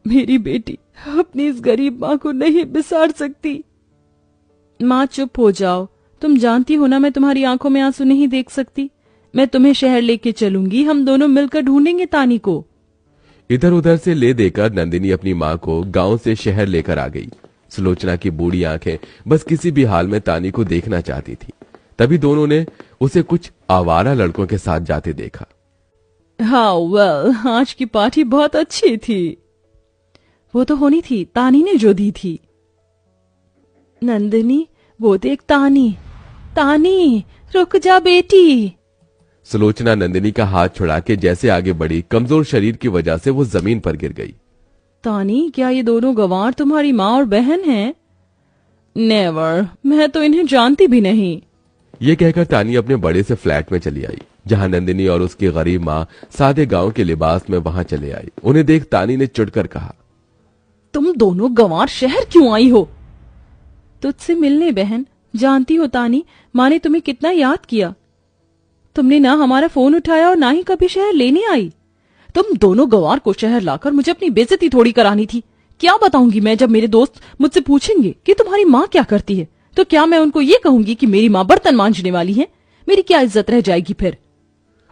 मेरी बेटी अपनी इस गरीब माँ को नहीं बिसार सकती। माँ चुप हो जाओ, तुम जानती हो ना मैं तुम्हारी आंखों में आंसू नहीं देख सकती। मैं तुम्हें शहर लेके चलूंगी, हम दोनों मिलकर ढूंढेंगे तानी को। इधर उधर से ले देकर नंदिनी अपनी माँ को गांव से शहर लेकर आ गई। सुलोचना की बूढ़ी आंखें बस किसी भी हाल में तानी को देखना चाहती थी। तभी दोनों ने उसे कुछ आवारा लड़कों के साथ जाते देखा। हाँ वेल, आज की पार्टी बहुत अच्छी थी। वो तो होनी थी, तानी ने जो दी थी। नंदिनी, वो देख तानी। तानी, रुक जा बेटी। सुलोचना नंदिनी का हाथ छुड़ा के जैसे आगे बढ़ी, कमजोर शरीर की वजह से वो जमीन पर गिर गई। तानी, क्या ये दोनों गंवार तुम्हारी माँ और बहन हैं? नेवर, मैं तो इन्हें जानती भी नहीं। ये कहकर तानी अपने बड़े से फ्लैट में चली आई, जहां नंदिनी और उसकी गरीब माँ सादे गांव के लिबास में वहां चले आई। उन्हें देख तानी ने चिढ़कर कहा, तुम दोनों गंवार शहर क्यों आई हो? तुझसे मिलने बहन। जानती हो तानी, माँ ने तुम्हें कितना याद किया। तुमने ना हमारा फोन उठाया और ना ही कभी शहर लेने आई। तुम दोनों गंवार को शहर लाकर मुझे अपनी बेइज्जती थोड़ी करानी थी। क्या बताऊंगी मैं जब मेरे दोस्त मुझसे पूछेंगे कि तुम्हारी माँ क्या करती है? तो क्या मैं उनको ये कहूंगी कि मेरी माँ बर्तन मांजने वाली है? मेरी क्या इज्जत रह जाएगी फिर?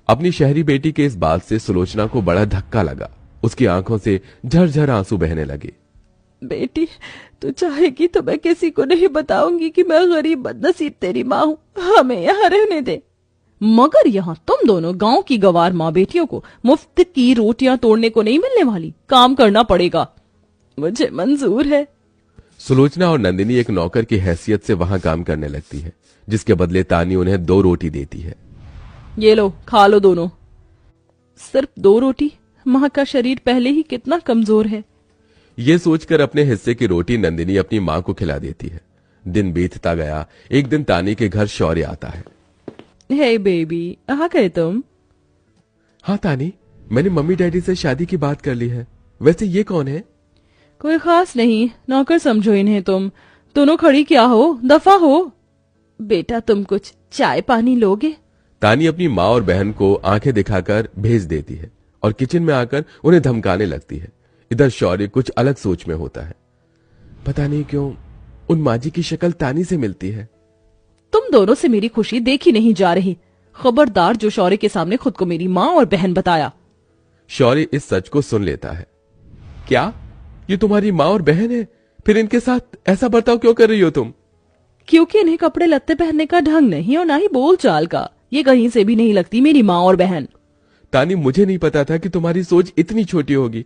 अपनी शहरी बेटी के इस बात से सुलोचना को बड़ा धक्का लगा। उसकी आंखों से झरझर आंसू बहने लगे। बेटी, तू चाहेगी तो मैं किसी को नहीं बताऊंगी कि मैं गरीब बदनसीब तेरी माँ हूँ। हमें यहाँ रहने दे। मगर यहाँ तुम दोनों गांव की गंवार माँ बेटियों को मुफ्त की रोटियां तोड़ने को नहीं मिलने वाली। काम करना पड़ेगा। मुझे मंजूर है। सुलोचना और नंदिनी एक नौकर की हैसियत से वहां काम करने लगती है, जिसके बदले तानी उन्हें 2 रोटी देती है। ये लो, खा लो दोनों। सिर्फ 2 रोटी? माँ का शरीर पहले ही कितना कमजोर है। ये सोचकर अपने हिस्से की रोटी नंदिनी अपनी माँ को खिला देती है। दिन बीतता गया। एक दिन तानी के घर शौर्य आता है। हे बेबी, आ गए तुम? हाँ तानी, मैंने मम्मी डैडी से शादी की बात कर ली है। वैसे ये कौन है? कोई खास नहीं, नौकर समझो इन्हें तुम। दोनों खड़ी क्या हो, दफा हो। बेटा, तुम कुछ चाय पानी लोगे? तानी अपनी माँ और बहन को आंखें दिखाकर भेज देती है और किचन में आकर उन्हें धमकाने लगती है। इधर शौर्य कुछ अलग सोच में होता है। पता नहीं क्यों उन माँ जी की शक्ल तानी से मिलती है। तुम दोनों से मेरी खुशी देखी नहीं जा रही। खबरदार जो शौर्य के सामने खुद को मेरी माँ और बहन बताया। शौर्य इस सच को सुन लेता है। क्या ये तुम्हारी माँ और बहन है? फिर इनके साथ ऐसा बर्ताव क्यों कर रही हो तुम? क्योंकि इन्हें कपड़े लत्ते पहनने का ढंग नहीं और ना ही बोल चाल का। ये कहीं से भी नहीं लगती मेरी माँ और बहन। तानी, मुझे नहीं पता था कि तुम्हारी सोच इतनी छोटी होगी।